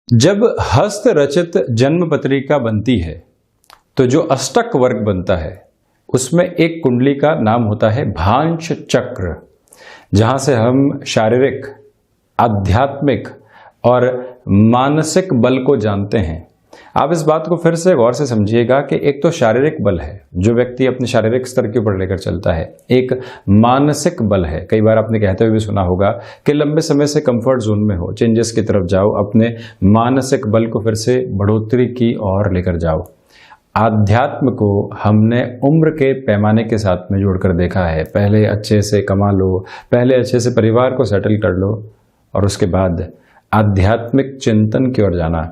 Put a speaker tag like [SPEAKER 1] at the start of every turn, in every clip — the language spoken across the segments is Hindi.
[SPEAKER 1] जब हस्त रचित जन्म पत्रिका बनती है तो जो अष्टक वर्ग बनता है उसमें एक कुंडली का नाम होता है भांश चक्र, जहां से हम शारीरिक, आध्यात्मिक और मानसिक बल को जानते हैं। आप इस बात को फिर से गौर से समझिएगा कि एक तो शारीरिक बल है जो व्यक्ति अपने शारीरिक स्तर के ऊपर लेकर चलता है, एक मानसिक बल है। कई बार आपने कहते हुए भी सुना होगा कि लंबे समय से कंफर्ट जोन में हो, चेंजेस की तरफ जाओ, अपने मानसिक बल को फिर से बढ़ोतरी की ओर लेकर जाओ। आध्यात्म को हमने उम्र के पैमाने के साथ में जोड़कर देखा है। पहले अच्छे से कमा लो, पहले अच्छे से परिवार को सेटल कर लो और उसके बाद आध्यात्मिक चिंतन की ओर जाना।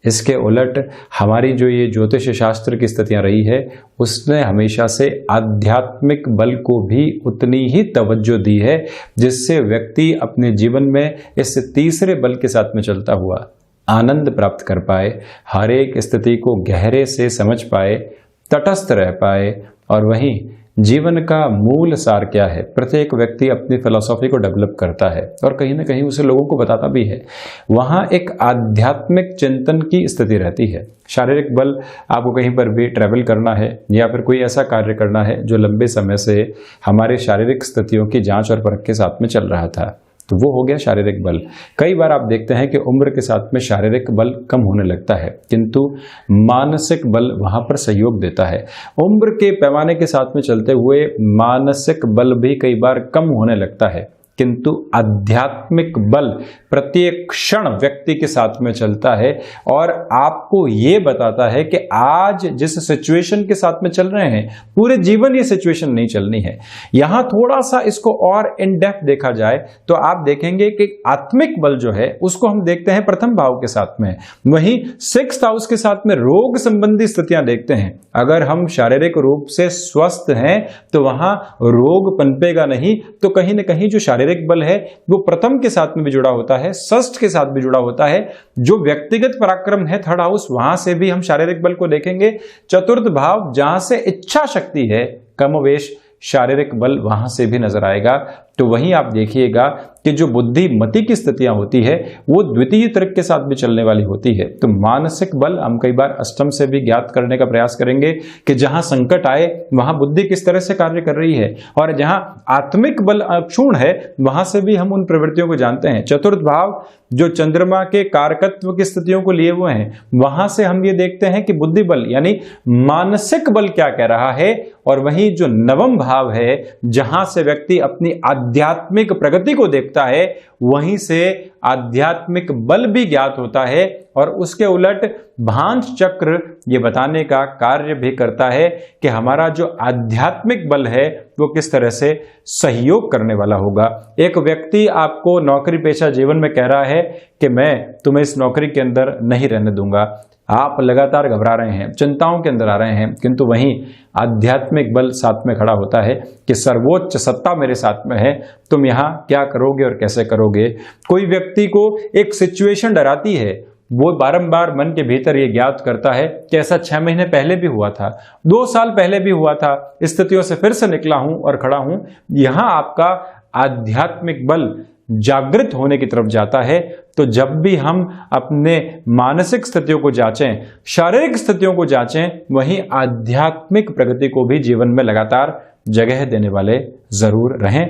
[SPEAKER 1] इसके उलट हमारी जो ये ज्योतिष शास्त्र की स्थितियां रही है उसने हमेशा से आध्यात्मिक बल को भी उतनी ही तवज्जो दी है जिससे व्यक्ति अपने जीवन में इस तीसरे बल के साथ में चलता हुआ आनंद प्राप्त कर पाए, हर एक स्थिति को गहरे से समझ पाए, तटस्थ रह पाए और वहीं जीवन का मूल सार क्या है प्रत्येक व्यक्ति अपनी फिलॉसफी को डेवलप करता है और कहीं ना कहीं उसे लोगों को बताता भी है। वहां एक आध्यात्मिक चिंतन की स्थिति रहती है। शारीरिक बल, आपको कहीं पर भी ट्रैवल करना है या फिर कोई ऐसा कार्य करना है जो लंबे समय से हमारे शारीरिक स्थितियों की जांच और परख के साथ में चल रहा था, तो वो हो गया शारीरिक बल। कई बार आप देखते हैं कि उम्र के साथ में शारीरिक बल कम होने लगता है किंतु मानसिक बल वहां पर सहयोग देता है। उम्र के पैमाने के साथ में चलते हुए मानसिक बल भी कई बार कम होने लगता है किंतु आध्यात्मिक बल प्रत्येक क्षण व्यक्ति के साथ में चलता है और आपको ये बताता है कि आज जिस सिचुएशन के साथ में चल रहे हैं पूरे जीवन ये सिचुएशन नहीं चलनी है। यहां थोड़ा सा इसको और इन डेप्थ देखा जाए तो आप देखेंगे कि आत्मिक बल जो है उसको हम देखते हैं प्रथम भाव के साथ में, वहीं 6th हाउस के साथ में रोग संबंधी स्थितियां देखते हैं। अगर हम शारीरिक रूप से स्वस्थ हैं तो वहां रोग पनपेगा नहीं, तो कहीं ना कहीं जो शारीरिक बल है वो प्रथम के साथ में भी जुड़ा होता है, षष्ठ के साथ भी जुड़ा होता है। जो व्यक्तिगत पराक्रम है 3rd हाउस, वहां से भी हम शारीरिक बल को देखेंगे। 4th भाव जहां से इच्छा शक्ति है, कमोवेश शारीरिक बल वहां से भी नजर आएगा। तो वहीं आप देखिएगा कि जो बुद्धि मति की स्थितियां होती है वो द्वितीय तर्क के साथ भी चलने वाली होती है। तो मानसिक बल हम कई बार अष्टम से भी ज्ञात करने का प्रयास करेंगे कि जहां संकट आए वहां बुद्धि किस तरह से कार्य कर रही है और जहां आत्मिक बल अक्षुण है वहां से भी हम उन प्रवृत्तियों को जानते हैं। 4th भाव जो चंद्रमा के कारकत्व की स्थितियों को लिए हुए हैं वहां से हम ये देखते हैं कि बुद्धि बल यानी मानसिक बल क्या कह रहा है। और वहीं जो 9वां भाव है जहां से व्यक्ति अपनी आध्यात्मिक प्रगति को देखता है वहीं से आध्यात्मिक बल भी ज्ञात होता है और उसके उलट भांस चक्र ये बताने का कार्य भी करता है कि हमारा जो आध्यात्मिक बल है वो किस तरह से सहयोग करने वाला होगा। एक व्यक्ति आपको नौकरी पेशा जीवन में कह रहा है कि मैं तुम्हें इस नौकरी के अंदर नहीं रहने दूंगा, आप लगातार घबरा रहे हैं, चिंताओं के अंदर आ रहे हैं, किंतु वहीं आध्यात्मिक बल साथ में खड़ा होता है कि सर्वोच्च सत्ता मेरे साथ में है, तुम यहां क्या करोगे और कैसे करोगे। कोई व्यक्ति को एक सिचुएशन डराती है, वो बारंबार मन के भीतर ये ज्ञात करता है कि ऐसा 6 महीने पहले भी हुआ था, 2 साल पहले भी हुआ था, स्थितियों से फिर से निकला हूं और खड़ा हूं। यहां आपका आध्यात्मिक बल जागृत होने की तरफ जाता है। तो जब भी हम अपने मानसिक स्थितियों को जांचें, शारीरिक स्थितियों को जांचें, वहीं आध्यात्मिक प्रगति को भी जीवन में लगातार जगह देने वाले जरूर रहें।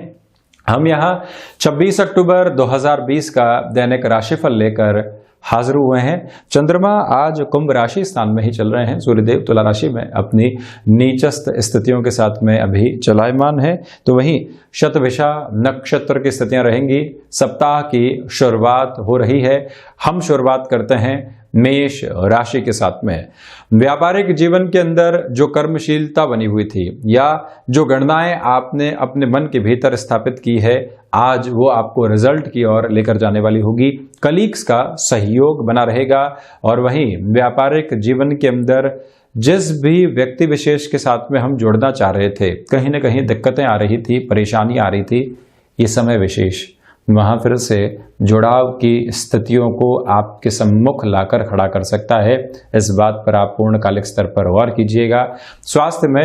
[SPEAKER 1] हम यहाँ 26 अक्टूबर 2020 का दैनिक राशिफल लेकर हाजिर हुए हैं। चंद्रमा आज कुंभ राशि स्थान में ही चल रहे हैं, सूर्यदेव तुला राशि में अपनी नीचस्थ स्थितियों के साथ में अभी चलायमान है। तो वहीं शतभिषा नक्षत्र की स्थितियां रहेंगी। सप्ताह की शुरुआत हो रही है। हम शुरुआत करते हैं मेष राशि के साथ में। व्यापारिक जीवन के अंदर जो कर्मशीलता बनी हुई थी या जो गणनाएं आपने अपने मन के भीतर स्थापित की है, आज वो आपको रिजल्ट की ओर लेकर जाने वाली होगी। कलीग्स का सहयोग बना रहेगा और वहीं व्यापारिक जीवन के अंदर जिस भी व्यक्ति विशेष के साथ में हम जुड़ना चाह रहे थे, कहीं ना कहीं दिक्कतें आ रही थी, परेशानी आ रही थी, ये समय विशेष वहां फिर से जुड़ाव की स्थितियों को आपके सम्मुख लाकर खड़ा कर सकता है। इस बात पर आप पूर्णकालिक स्तर पर गौर कीजिएगा। स्वास्थ्य में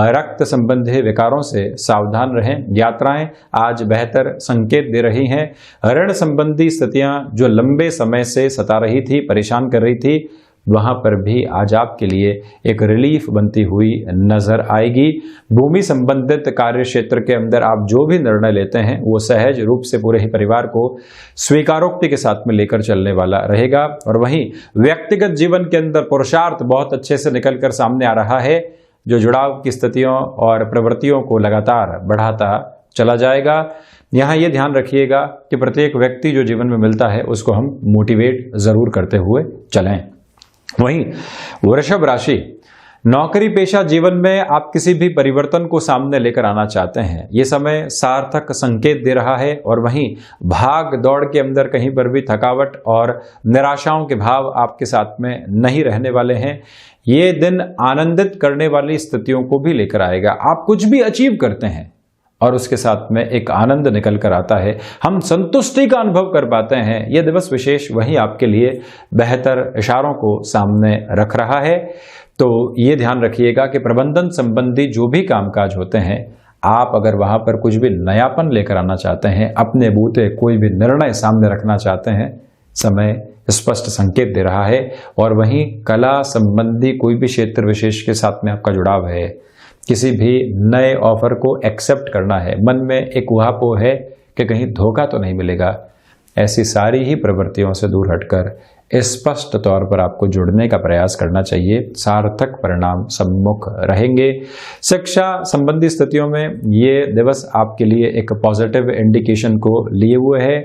[SPEAKER 1] रक्त संबंधी विकारों से सावधान रहें। यात्राएं आज बेहतर संकेत दे रही हैं। ऋण संबंधी स्थितियां जो लंबे समय से सता रही थी, परेशान कर रही थी, वहां पर भी आज आपके लिए एक रिलीफ बनती हुई नजर आएगी। भूमि संबंधित कार्य क्षेत्र के अंदर आप जो भी निर्णय लेते हैं वो सहज रूप से पूरे ही परिवार को स्वीकारोक्ति के साथ में लेकर चलने वाला रहेगा। और वहीं व्यक्तिगत जीवन के अंदर पुरुषार्थ बहुत अच्छे से निकलकर सामने आ रहा है, जो जुड़ाव की स्थितियों और प्रवृत्तियों को लगातार बढ़ाता चला जाएगा। यहाँ ये ध्यान रखिएगा कि प्रत्येक व्यक्ति जो जीवन में मिलता है उसको हम मोटिवेट जरूर करते हुए चलें। वहीं वृषभ राशि, नौकरी पेशा जीवन में आप किसी भी परिवर्तन को सामने लेकर आना चाहते हैं, ये समय सार्थक संकेत दे रहा है। और वहीं भाग दौड़ के अंदर कहीं पर भी थकावट और निराशाओं के भाव आपके साथ में नहीं रहने वाले हैं। ये दिन आनंदित करने वाली स्थितियों को भी लेकर आएगा। आप कुछ भी अचीव करते हैं और उसके साथ में एक आनंद निकल कर आता है, हम संतुष्टि का अनुभव कर पाते हैं। यह दिवस विशेष वही आपके लिए बेहतर इशारों को सामने रख रहा है। तो ये ध्यान रखिएगा कि प्रबंधन संबंधी जो भी कामकाज होते हैं, आप अगर वहां पर कुछ भी नयापन लेकर आना चाहते हैं, अपने बूते कोई भी निर्णय सामने रखना चाहते हैं, समय स्पष्ट संकेत दे रहा है। और वहीं कला संबंधी कोई भी क्षेत्र विशेष के साथ में आपका जुड़ाव है, किसी भी नए ऑफर को एक्सेप्ट करना है, मन में एक उहापोह है कि कहीं धोखा तो नहीं मिलेगा, ऐसी सारी ही प्रवृत्तियों से दूर हटकर स्पष्ट तौर पर आपको जुड़ने का प्रयास करना चाहिए। सार्थक परिणाम सम्मुख रहेंगे। शिक्षा संबंधी स्थितियों में ये दिवस आपके लिए एक पॉजिटिव इंडिकेशन को लिए हुए है।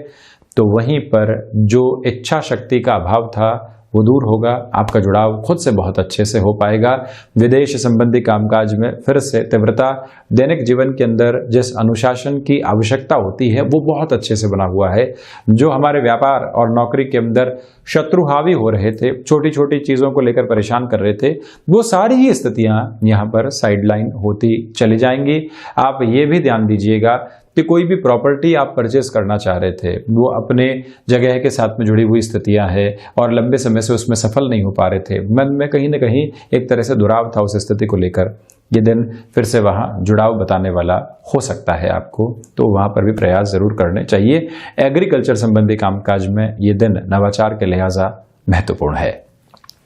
[SPEAKER 1] तो वहीं पर जो इच्छा शक्ति का अभाव था वो दूर होगा, आपका जुड़ाव खुद से बहुत अच्छे से हो पाएगा। विदेश संबंधी कामकाज में फिर से तीव्रता, दैनिक जीवन के अंदर जिस अनुशासन की आवश्यकता होती है वो बहुत अच्छे से बना हुआ है। जो हमारे व्यापार और नौकरी के अंदर शत्रु हावी हो रहे थे, छोटी छोटी चीज़ों को लेकर परेशान कर रहे थे, वो सारी ही स्थितियां यहाँ पर साइडलाइन होती चली जाएंगी। आप ये भी ध्यान दीजिएगा कि कोई भी प्रॉपर्टी आप परचेस करना चाह रहे थे, वो अपने जगह के साथ में जुड़ी हुई स्थितियां हैं और लंबे समय से उसमें सफल नहीं हो पा रहे थे, मन में कहीं ना कहीं एक तरह से दुराव था उस स्थिति को लेकर, ये दिन फिर से वहां जुड़ाव बताने वाला हो सकता है आपको। तो वहां पर भी प्रयास जरूर करने चाहिए। एग्रीकल्चर संबंधी कामकाज में ये दिन नवाचार के लिहाजा महत्वपूर्ण है।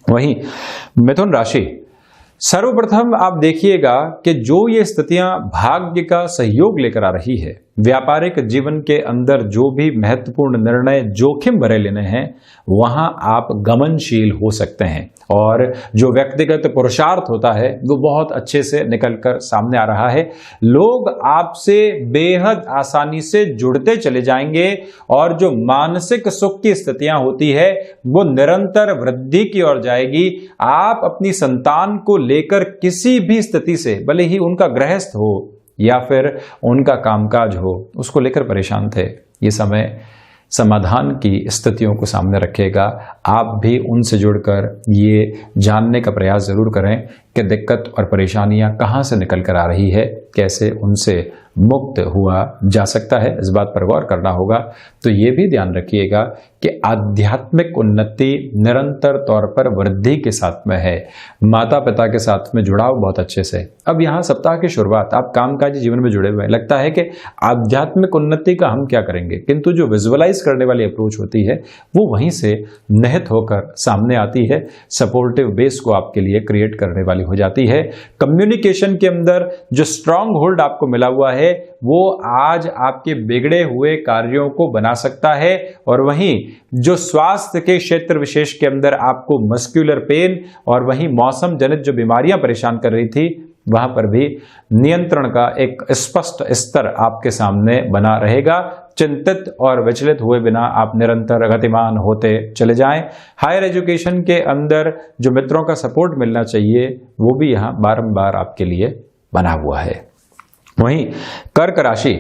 [SPEAKER 1] वहीं मिथुन राशि, सर्वप्रथम आप देखिएगा कि जो ये स्थितियां भाग्य का सहयोग लेकर आ रही है, व्यापारिक जीवन के अंदर जो भी महत्वपूर्ण निर्णय जोखिम भरे लेने हैं, वहां आप गमनशील हो सकते हैं और जो व्यक्तिगत पुरुषार्थ होता है वो बहुत अच्छे से निकलकर सामने आ रहा है। लोग आपसे बेहद आसानी से जुड़ते चले जाएंगे और जो मानसिक सुख की स्थितियां होती है वो निरंतर वृद्धि की ओर जाएगी। आप अपनी संतान को लेकर किसी भी स्थिति से, भले ही उनका गृहस्थ हो या फिर उनका कामकाज हो, उसको लेकर परेशान थे, ये समय समाधान की स्थितियों को सामने रखेगा। आप भी उनसे जुड़कर ये जानने का प्रयास जरूर करें कि दिक्कत और परेशानियां कहां से निकल कर आ रही है, कैसे उनसे मुक्त हुआ जा सकता है, इस बात पर गौर करना होगा। तो ये भी ध्यान रखिएगा कि आध्यात्मिक उन्नति निरंतर तौर पर वृद्धि के साथ में है। माता पिता के साथ में जुड़ाव बहुत अच्छे से। अब यहाँ सप्ताह की शुरुआत आप कामकाजी जीवन में जुड़े हुए हैं, लगता है कि आध्यात्मिक उन्नति का हम क्या करेंगे, किंतु जो विजुअलाइज करने वाली अप्रोच होती है वो वहीं से निहित होकर सामने आती है, सपोर्टिव बेस को आपके लिए क्रिएट करने वाली हो जाती है। कम्युनिकेशन के अंदर जो स्ट्रांग होल्ड आपको मिला हुआ है वो आज आपके बिगड़े हुए कार्यों को बना सकता है। और वहीं जो स्वास्थ्य के क्षेत्र विशेष के अंदर आपको मस्कुलर पेन और वहीं मौसम जनित जो बीमारियां परेशान कर रही थी, वहां पर भी नियंत्रण का एक स्पष्ट स्तर आपके सामने बना रहेगा। चिंतित और विचलित हुए बिना आप निरंतर गतिमान होते चले जाएं। हायर एजुकेशन के अंदर जो मित्रों का सपोर्ट मिलना चाहिए वो भी यहां बारंबार आपके लिए बना हुआ है। वहीं कर्क राशि,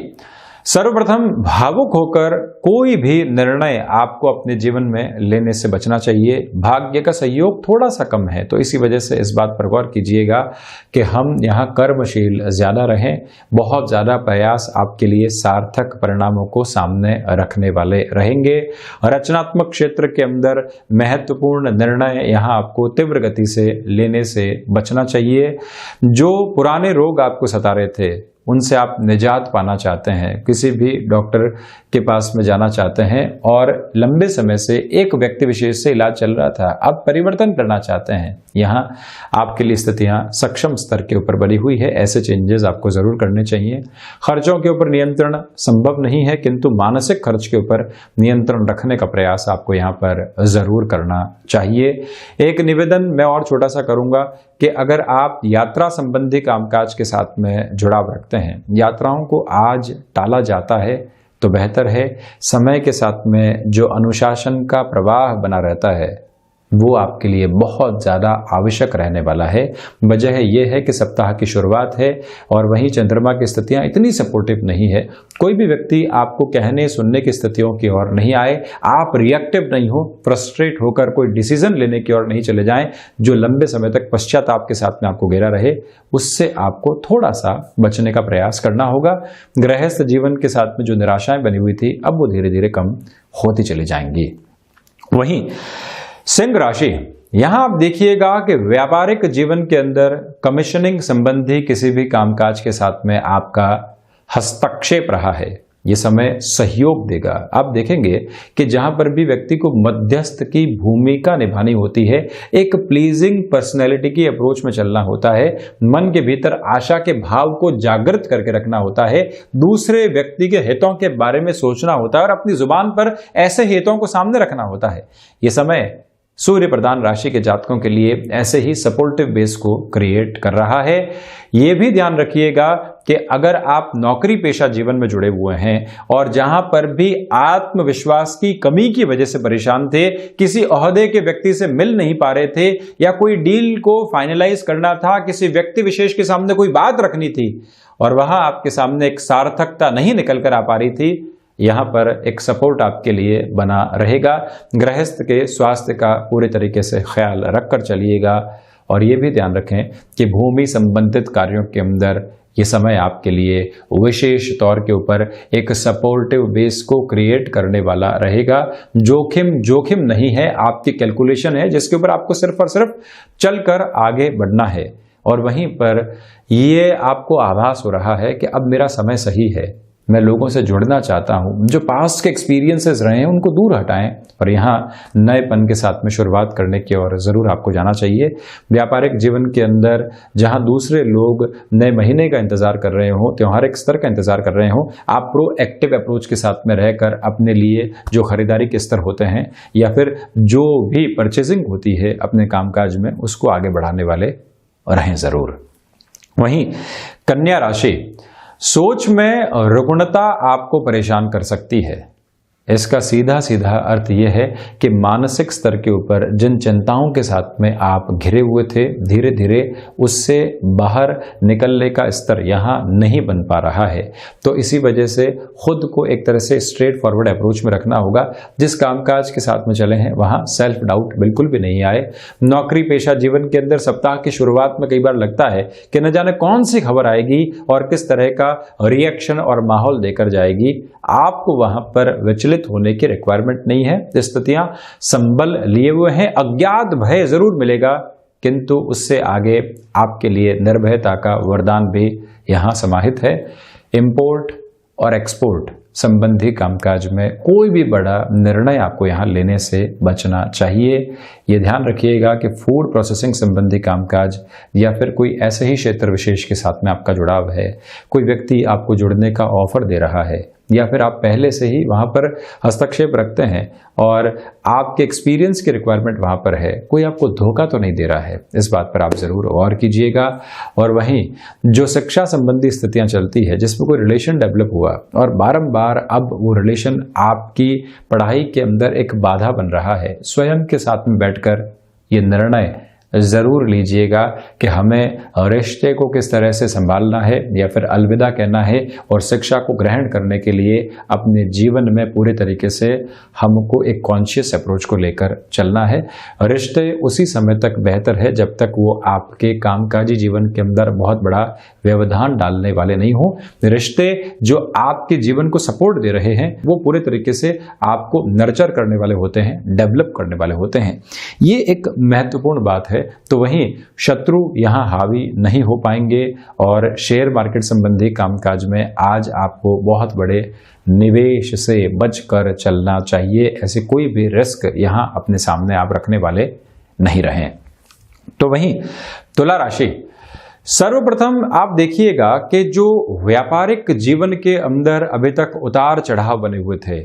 [SPEAKER 1] सर्वप्रथम भावुक होकर कोई भी निर्णय आपको अपने जीवन में लेने से बचना चाहिए। भाग्य का सहयोग थोड़ा सा कम है, तो इसी वजह से इस बात पर गौर कीजिएगा कि हम यहाँ कर्मशील ज्यादा रहें। बहुत ज्यादा प्रयास आपके लिए सार्थक परिणामों को सामने रखने वाले रहेंगे। रचनात्मक क्षेत्र के अंदर महत्वपूर्ण निर्णय यहाँ आपको तीव्र गति से लेने से बचना चाहिए। जो पुराने रोग आपको सता रहे थे उनसे आप निजात पाना चाहते हैं, किसी भी डॉक्टर के पास में जाना चाहते हैं और लंबे समय से एक व्यक्ति विशेष से इलाज चल रहा था, अब परिवर्तन करना चाहते हैं, यहाँ आपके लिए स्थितियां सक्षम स्तर के ऊपर बनी हुई है। ऐसे चेंजेस आपको जरूर करने चाहिए। खर्चों के ऊपर नियंत्रण संभव नहीं है, किंतु मानसिक खर्च के ऊपर नियंत्रण रखने का प्रयास आपको यहाँ पर जरूर करना चाहिए। एक निवेदन मैं और छोटा सा करूंगा कि अगर आप यात्रा संबंधी कामकाज के साथ में जुड़ाव रखते हैं, यात्राओं को आज टाला जाता है तो बेहतर है। समय के साथ में जो अनुशासन का प्रवाह बना रहता है वो आपके लिए बहुत ज़्यादा आवश्यक रहने वाला है। वजह यह है कि सप्ताह की शुरुआत है और वहीं चंद्रमा की स्थितियां इतनी सपोर्टिव नहीं है। कोई भी व्यक्ति आपको कहने सुनने की स्थितियों की ओर नहीं आए, आप रिएक्टिव नहीं हो, फ्रस्ट्रेट होकर कोई डिसीजन लेने की ओर नहीं चले जाएं जो लंबे समय तक पश्चाताप के साथ में आपको घेरा रहे, उससे आपको थोड़ा सा बचने का प्रयास करना होगा। गृहस्थ जीवन के साथ में जो निराशाएं बनी हुई थी अब वो धीरे धीरे कम होती चली जाएंगी। वहीं सिंह राशि, यहां आप देखिएगा कि व्यापारिक जीवन के अंदर कमीशनिंग संबंधी किसी भी कामकाज के साथ में आपका हस्तक्षेप रहा है, ये समय सहयोग देगा। आप देखेंगे कि जहां पर भी व्यक्ति को मध्यस्थ की भूमिका निभानी होती है, एक प्लीजिंग पर्सनैलिटी की अप्रोच में चलना होता है, मन के भीतर आशा के भाव को जागृत करके रखना होता है, दूसरे व्यक्ति के हितों के बारे में सोचना होता है और अपनी जुबान पर ऐसे हितों को सामने रखना होता है। ये समय सूर्य प्रधान राशि के जातकों के लिए ऐसे ही सपोर्टिव बेस को क्रिएट कर रहा है। यह भी ध्यान रखिएगा कि अगर आप नौकरी पेशा जीवन में जुड़े हुए हैं और जहां पर भी आत्मविश्वास की कमी की वजह से परेशान थे, किसी ओहदे के व्यक्ति से मिल नहीं पा रहे थे या कोई डील को फाइनलाइज करना था, किसी व्यक्ति विशेष के सामने कोई बात रखनी थी और वहां आपके सामने एक सार्थकता नहीं निकल कर आ पा रही थी, यहाँ पर एक सपोर्ट आपके लिए बना रहेगा। गृहस्थ के स्वास्थ्य का पूरे तरीके से ख्याल रखकर चलिएगा और ये भी ध्यान रखें कि भूमि संबंधित कार्यों के अंदर ये समय आपके लिए विशेष तौर के ऊपर एक सपोर्टिव बेस को क्रिएट करने वाला रहेगा। जोखिम नहीं है, आपकी कैलकुलेशन है जिसके ऊपर आपको सिर्फ और सिर्फ चलकर आगे बढ़ना है। और वहीं पर ये आपको आभास हो रहा है कि अब मेरा समय सही है, मैं लोगों से जुड़ना चाहता हूं, जो पास्ट के एक्सपीरियंसेस रहे हैं उनको दूर हटाएं और यहाँ नएपन के साथ में शुरुआत करने की ओर जरूर आपको जाना चाहिए। व्यापारिक जीवन के अंदर जहां दूसरे लोग नए महीने का इंतजार कर रहे हो, त्योहारिक स्तर का इंतजार कर रहे हो, आप प्रोएक्टिव अप्रोच के साथ में रहकर अपने लिए जो खरीदारी के स्तर होते हैं या फिर जो भी परचेजिंग होती है अपने कामकाज में, उसको आगे बढ़ाने वाले रहें जरूर। वहीं कन्या राशि, सोच में रुग्णता आपको परेशान कर सकती है। इसका सीधा सीधा अर्थ यह है कि मानसिक स्तर के ऊपर जिन चिंताओं के साथ में आप घिरे हुए थे, धीरे धीरे उससे बाहर निकलने का स्तर यहाँ नहीं बन पा रहा है। तो इसी वजह से खुद को एक तरह से स्ट्रेट फॉरवर्ड अप्रोच में रखना होगा। जिस कामकाज के साथ में चले हैं वहाँ सेल्फ डाउट बिल्कुल भी नहीं आए। नौकरी पेशा जीवन के अंदर सप्ताह की शुरुआत में कई बार लगता है कि न जाने कौन सी खबर आएगी और किस तरह का रिएक्शन और माहौल देकर जाएगी। आपको वहां पर विचलित होने की रिक्वायरमेंट नहीं है। स्थितियां संबल लिए हुए हैं, अज्ञात भय जरूर मिलेगा, किंतु उससे आगे आपके लिए निर्भयता का वरदान भी यहां समाहित है। इंपोर्ट और एक्सपोर्ट संबंधी कामकाज में कोई भी बड़ा निर्णय आपको यहाँ लेने से बचना चाहिए। ये ध्यान रखिएगा कि फूड प्रोसेसिंग संबंधी कामकाज या फिर कोई ऐसे ही क्षेत्र विशेष के साथ में आपका जुड़ाव है, कोई व्यक्ति आपको जुड़ने का ऑफर दे रहा है या फिर आप पहले से ही वहाँ पर हस्तक्षेप रखते हैं और आपके एक्सपीरियंस की रिक्वायरमेंट वहाँ पर है, कोई आपको धोखा तो नहीं दे रहा है, इस बात पर आप ज़रूर गौर कीजिएगा। और वहीं जो शिक्षा संबंधी स्थितियाँ चलती है, जिसमें कोई रिलेशन डेवलप हुआ और बारंबार अब वो रिलेशन आपकी पढ़ाई के अंदर एक बाधा बन रहा है, स्वयं के साथ में बैठकर ये निर्णय जरूर लीजिएगा कि हमें रिश्ते को किस तरह से संभालना है या फिर अलविदा कहना है, और शिक्षा को ग्रहण करने के लिए अपने जीवन में पूरे तरीके से हमको एक कॉन्शियस अप्रोच को लेकर चलना है। रिश्ते उसी समय तक बेहतर है जब तक वो आपके कामकाजी जीवन के अंदर बहुत बड़ा व्यवधान डालने वाले नहीं हो। रिश्ते जो आपके जीवन को सपोर्ट दे रहे हैं वो पूरे तरीके से आपको नर्चर करने वाले होते हैं, डेवलप करने वाले होते हैं। ये एक महत्वपूर्ण बात है। तो वहीं शत्रु यहां हावी नहीं हो पाएंगे, और शेयर मार्केट संबंधी कामकाज में आज आपको बहुत बड़े निवेश से बचकर चलना चाहिए। ऐसे कोई भी रिस्क यहां अपने सामने आप रखने वाले नहीं रहें। तो वहीं तुला राशि, सर्वप्रथम आप देखिएगा कि जो व्यापारिक जीवन के अंदर अभी तक उतार चढ़ाव बने हुए थे,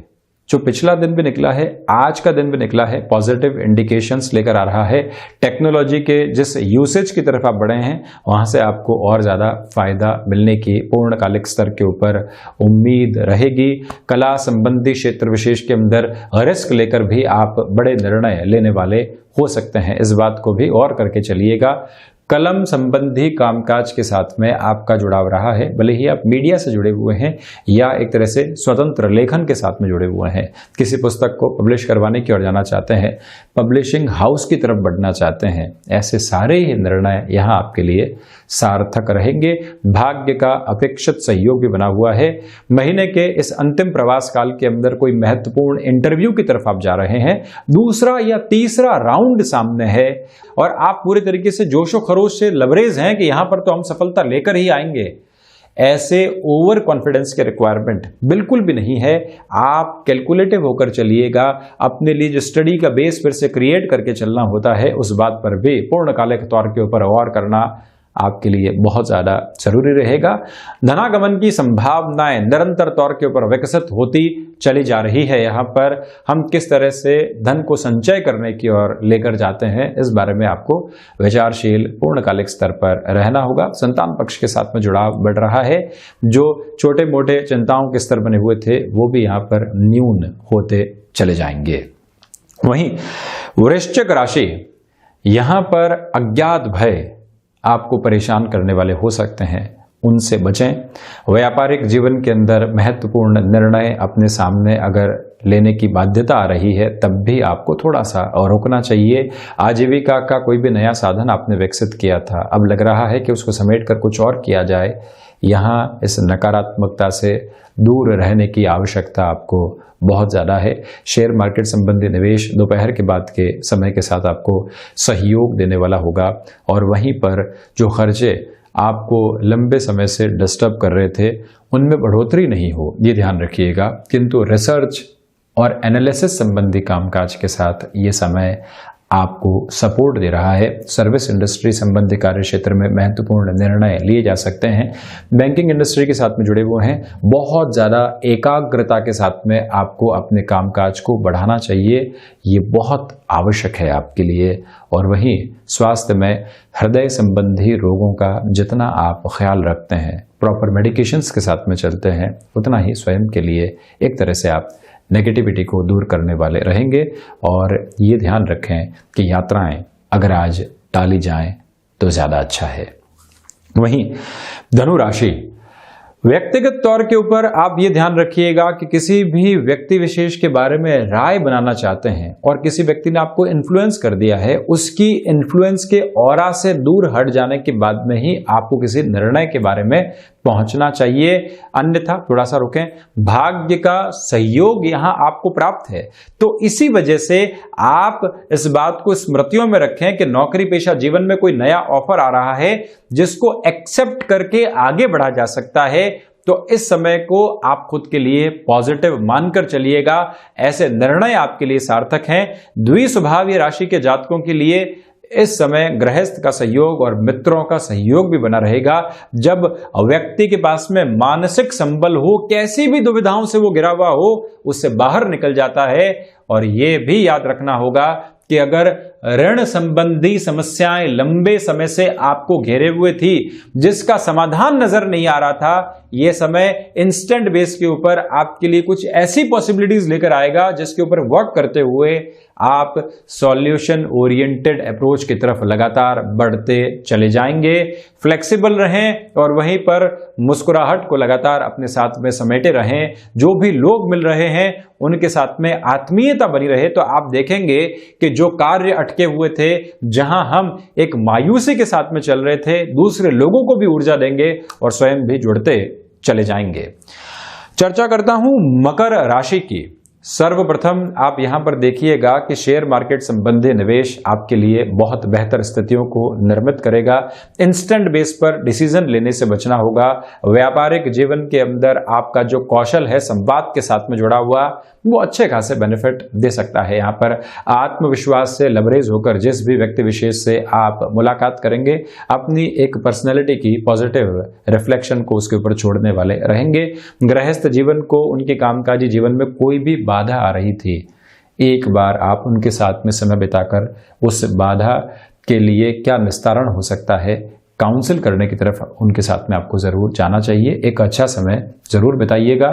[SPEAKER 1] जो पिछला दिन भी निकला है, आज का दिन भी निकला है, पॉजिटिव इंडिकेशंस लेकर आ रहा है। टेक्नोलॉजी के जिस यूसेज की तरफ आप बढ़े हैं वहां से आपको और ज्यादा फायदा मिलने की पूर्णकालिक स्तर के ऊपर उम्मीद रहेगी। कला संबंधी क्षेत्र विशेष के अंदर रिस्क लेकर भी आप बड़े निर्णय लेने वाले हो सकते हैं। इस बात को भी गौर करके चलिएगा। कलम संबंधी कामकाज के साथ में आपका जुड़ाव रहा है, भले ही आप मीडिया से जुड़े हुए हैं या एक तरह से स्वतंत्र लेखन के साथ में जुड़े हुए हैं, किसी पुस्तक को पब्लिश करवाने की ओर जाना चाहते हैं, पब्लिशिंग हाउस की तरफ बढ़ना चाहते हैं, ऐसे सारे ही निर्णय यहाँ आपके लिए सार्थक रहेंगे। भाग्य का अपेक्षित सहयोग भी बना हुआ है। महीने के इस अंतिम प्रवास काल के अंदर कोई महत्वपूर्ण इंटरव्यू की तरफ आप जा रहे हैं, दूसरा या तीसरा राउंड सामने है, और आप पूरे तरीके से जोशो खरोश से लबरेज हैं कि यहां पर तो हम सफलता लेकर ही आएंगे। ऐसे ओवर कॉन्फिडेंस के रिक्वायरमेंट बिल्कुल भी नहीं है। आप कैलकुलेटिव होकर चलिएगा। अपने लिए जो स्टडी का बेस फिर से क्रिएट करके चलना होता है, उस बात पर भी पूर्णकालिक तौर के ऊपर गौर करना आपके लिए बहुत ज्यादा जरूरी रहेगा। धनागमन की संभावनाएं निरंतर तौर के ऊपर विकसित होती चली जा रही है। यहाँ पर हम किस तरह से धन को संचय करने की ओर लेकर जाते हैं, इस बारे में आपको विचारशील पूर्णकालिक स्तर पर रहना होगा। संतान पक्ष के साथ में जुड़ाव बढ़ रहा है। जो छोटे मोटे चिंताओं के स्तर बने हुए थे वो भी यहाँ पर न्यून होते चले जाएंगे। वहीं वृश्चिक राशि, यहाँ पर अज्ञात भय आपको परेशान करने वाले हो सकते हैं, उनसे बचें। व्यापारिक जीवन के अंदर महत्वपूर्ण निर्णय अपने सामने अगर लेने की बाध्यता आ रही है तब भी आपको थोड़ा सा और रुकना चाहिए। आजीविका का कोई भी नया साधन आपने विकसित किया था, अब लग रहा है कि उसको समेटकर कुछ और किया जाए। यहाँ इस नकारात्मकता से दूर रहने की आवश्यकता आपको बहुत ज़्यादा है। शेयर मार्केट संबंधी निवेश दोपहर के बाद के समय के साथ आपको सहयोग देने वाला होगा, और वहीं पर जो खर्चे आपको लंबे समय से डिस्टर्ब कर रहे थे उनमें बढ़ोतरी नहीं हो, ये ध्यान रखिएगा। किंतु रिसर्च और एनालिसिस संबंधी कामकाज के साथ ये समय आपको सपोर्ट दे रहा है। सर्विस इंडस्ट्री संबंधी कार्य क्षेत्र में महत्वपूर्ण निर्णय लिए जा सकते हैं। बैंकिंग इंडस्ट्री के साथ में जुड़े हुए हैं, बहुत ज़्यादा एकाग्रता के साथ में आपको अपने कामकाज को बढ़ाना चाहिए, ये बहुत आवश्यक है आपके लिए। और वहीं स्वास्थ्य में हृदय संबंधी रोगों का जितना आप ख्याल रखते हैं, प्रॉपर मेडिकेशंस के साथ में चलते हैं, उतना ही स्वयं के लिए एक तरह से आप नेगेटिविटी को दूर करने वाले रहेंगे। और ये ध्यान रखें कि यात्राएं अगर आज टाली जाएं तो ज़्यादा अच्छा है। वहीं धनु राशि, व्यक्तिगत तौर के ऊपर आप ये ध्यान रखिएगा कि किसी भी व्यक्ति विशेष के बारे में राय बनाना चाहते हैं और किसी व्यक्ति ने आपको इन्फ्लुएंस कर दिया है, उसकी इन्फ्लुएंस के ऑरा से दूर हट जाने के बाद में ही आपको किसी निर्णय के बारे में पहुंचना चाहिए, अन्यथा थोड़ा सा रुकें। भाग्य का सहयोग यहां आपको प्राप्त है, तो इसी वजह से आप इस बात को स्मृतियों में रखें कि नौकरी पेशा जीवन में कोई नया ऑफर आ रहा है जिसको एक्सेप्ट करके आगे बढ़ा जा सकता है। तो इस समय को आप खुद के लिए पॉजिटिव मानकर चलिएगा, ऐसे निर्णय आपके लिए सार्थक हैं। द्विस्वभावीय राशि के जातकों के लिए इस समय गृहस्थ का सहयोग और मित्रों का सहयोग भी बना रहेगा। जब व्यक्ति के पास में मानसिक संबल हो, कैसी भी दुविधाओं से वो घिरा हुआ हो, उससे बाहर निकल जाता है। और ये भी याद रखना होगा कि अगर ऋण संबंधी समस्याएं लंबे समय से आपको घेरे हुए थी, जिसका समाधान नजर नहीं आ रहा था, यह समय इंस्टेंट बेस के ऊपर आपके लिए कुछ ऐसी पॉसिबिलिटीज लेकर आएगा जिसके ऊपर वर्क करते हुए आप सॉल्यूशन ओरिएंटेड अप्रोच की तरफ लगातार बढ़ते चले जाएंगे। फ्लेक्सिबल रहें और वहीं पर मुस्कुराहट को लगातार अपने साथ में समेटे रहें। जो भी लोग मिल रहे हैं उनके साथ में आत्मीयता बनी रहे, तो आप देखेंगे कि जो कार्य अटके हुए थे, जहां हम एक मायूसी के साथ में चल रहे थे, दूसरे लोगों को भी ऊर्जा देंगे और स्वयं भी जुड़ते चले जाएंगे। चर्चा करता हूं मकर राशि की। सर्वप्रथम आप यहां पर देखिएगा कि शेयर मार्केट संबंधी निवेश आपके लिए बहुत बेहतर स्थितियों को निर्मित करेगा। इंस्टेंट बेस पर डिसीजन लेने से बचना होगा। व्यापारिक जीवन के अंदर आपका जो कौशल है संवाद के साथ में जुड़ा हुआ, वो अच्छे खासे बेनिफिट दे सकता है। यहाँ पर आत्मविश्वास से लबरेज होकर जिस भी व्यक्ति विशेष से आप मुलाकात करेंगे, अपनी एक पर्सनैलिटी की पॉजिटिव रिफ्लेक्शन को उसके ऊपर छोड़ने वाले रहेंगे। गृहस्थ जीवन को, उनके कामकाजी जीवन में कोई भी बाधा आ रही थी, एक बार आप उनके साथ में समय बिताकर उस बाधा के लिए क्या निस्तारण हो सकता है, काउंसिल करने की तरफ उनके साथ में आपको ज़रूर जाना चाहिए। एक अच्छा समय ज़रूर बिताइएगा।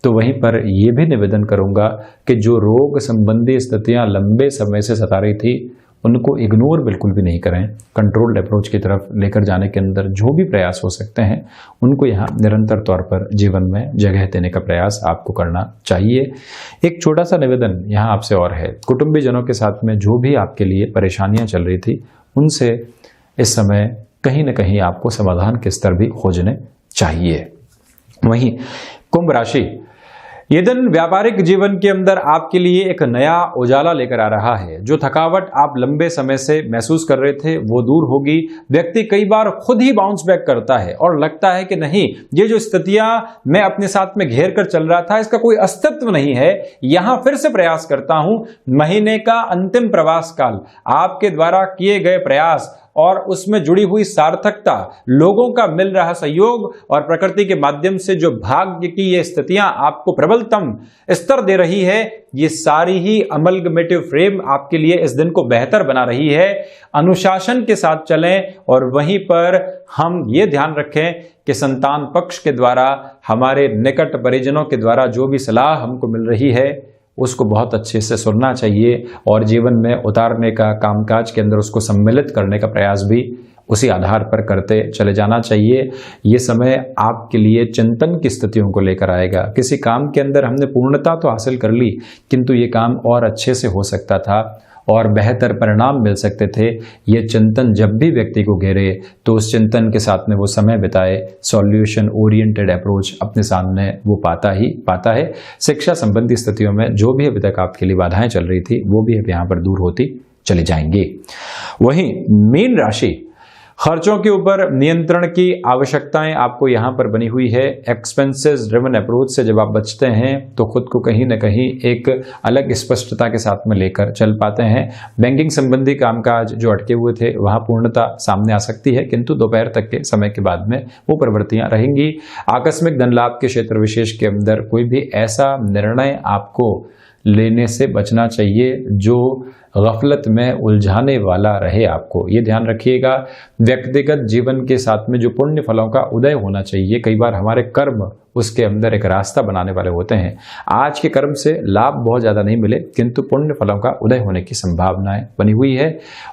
[SPEAKER 1] तो वहीं पर यह भी निवेदन करूंगा कि जो रोग संबंधी स्थितियां लंबे समय से सता रही थी, उनको इग्नोर बिल्कुल भी नहीं करें। कंट्रोल्ड अप्रोच की तरफ लेकर जाने के अंदर जो भी प्रयास हो सकते हैं, उनको यहाँ निरंतर तौर पर जीवन में जगह देने का प्रयास आपको करना चाहिए। एक छोटा सा निवेदन यहाँ आपसे और है, कुटुंबीजनों के साथ में जो भी आपके लिए परेशानियां चल रही थी, उनसे इस समय कहीं न कहीं आपको समाधान के स्तर भी खोजने चाहिए। वहीं कुंभ राशि, ये दिन व्यापारिक जीवन के अंदर आपके लिए एक नया उजाला लेकर आ रहा है। जो थकावट आप लंबे समय से महसूस कर रहे थे, वो दूर होगी। व्यक्ति कई बार खुद ही बाउंस बैक करता है और लगता है कि नहीं, ये जो स्थितियां मैं अपने साथ में घेर कर चल रहा था, इसका कोई अस्तित्व नहीं है। यहां फिर से प्रयास करता हूं। महीने का अंतिम प्रवास काल, आपके द्वारा किए गए प्रयास और उसमें जुड़ी हुई सार्थकता, लोगों का मिल रहा सहयोग और प्रकृति के माध्यम से जो भाग्य की ये स्थितियां आपको प्रबलतम स्तर दे रही है, ये सारी ही अमलगमेटिव फ्रेम आपके लिए इस दिन को बेहतर बना रही है। अनुशासन के साथ चलें और वहीं पर हम ये ध्यान रखें कि संतान पक्ष के द्वारा, हमारे निकट परिजनों के द्वारा जो भी सलाह हमको मिल रही है, उसको बहुत अच्छे से सुनना चाहिए और जीवन में उतारने का, कामकाज के अंदर उसको सम्मिलित करने का प्रयास भी उसी आधार पर करते चले जाना चाहिए। ये समय आपके लिए चिंतन की स्थितियों को लेकर आएगा। किसी काम के अंदर हमने पूर्णता तो हासिल कर ली, किंतु ये काम और अच्छे से हो सकता था और बेहतर परिणाम मिल सकते थे। ये चिंतन जब भी व्यक्ति को घेरे, तो उस चिंतन के साथ में वो समय बिताए, सॉल्यूशन ओरिएंटेड अप्रोच अपने सामने वो पाता है। शिक्षा संबंधी स्थितियों में जो भी अभी तक आपके लिए बाधाएं चल रही थी, वो भी अब यहाँ पर दूर होती चली जाएंगी। वहीं मीन राशि, खर्चों के ऊपर नियंत्रण की आवश्यकताएं आपको यहां पर बनी हुई है। एक्सपेंसेस ड्रिवन अप्रोच से जब आप बचते हैं, तो खुद को कहीं ना कहीं एक अलग स्पष्टता के साथ में लेकर चल पाते हैं। बैंकिंग संबंधी कामकाज जो अटके हुए थे, वहां पूर्णता सामने आ सकती है, किंतु दोपहर तक के समय के बाद में वो प्रवृत्तियां रहेंगी। आकस्मिक धन लाभ के क्षेत्र विशेष के अंदर कोई भी ऐसा निर्णय आपको लेने से बचना चाहिए जो गफलत में उलझाने वाला रहे। आपको ये ध्यान रखिएगा। व्यक्तिगत जीवन के साथ में जो पुण्य फलों का उदय होना चाहिए, कई बार हमारे कर्म उसके अंदर एक रास्ता बनाने वाले होते हैं। आज के कर्म से लाभ बहुत ज़्यादा नहीं मिले, किंतु पुण्य फलों का उदय होने की संभावनाएं बनी हुई है।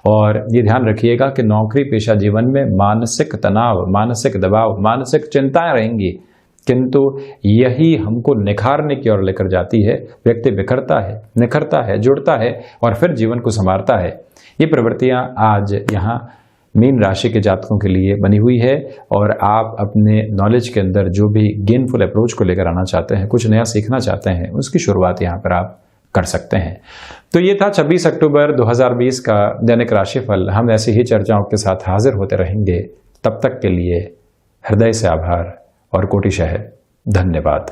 [SPEAKER 1] और ये ध्यान रखिएगा कि नौकरी पेशा जीवन में मानसिक तनाव, मानसिक दबाव, मानसिक चिंताएं रहेंगी, किंतु यही हमको निखारने की ओर लेकर जाती है। व्यक्ति बिखरता है, निखरता है, जुड़ता है और फिर जीवन को संवारता है। ये प्रवृत्तियां आज यहाँ मीन राशि के जातकों के लिए बनी हुई है और आप अपने नॉलेज के अंदर जो भी गेनफुल अप्रोच को लेकर आना चाहते हैं, कुछ नया सीखना चाहते हैं, उसकी शुरुआत यहाँ पर आप कर सकते हैं। तो ये था 26 अक्टूबर 2020 का दैनिक राशिफल। हम ऐसी ही चर्चाओं के साथ हाजिर होते रहेंगे। तब तक के लिए हृदय से आभार और कोटिशः धन्यवाद।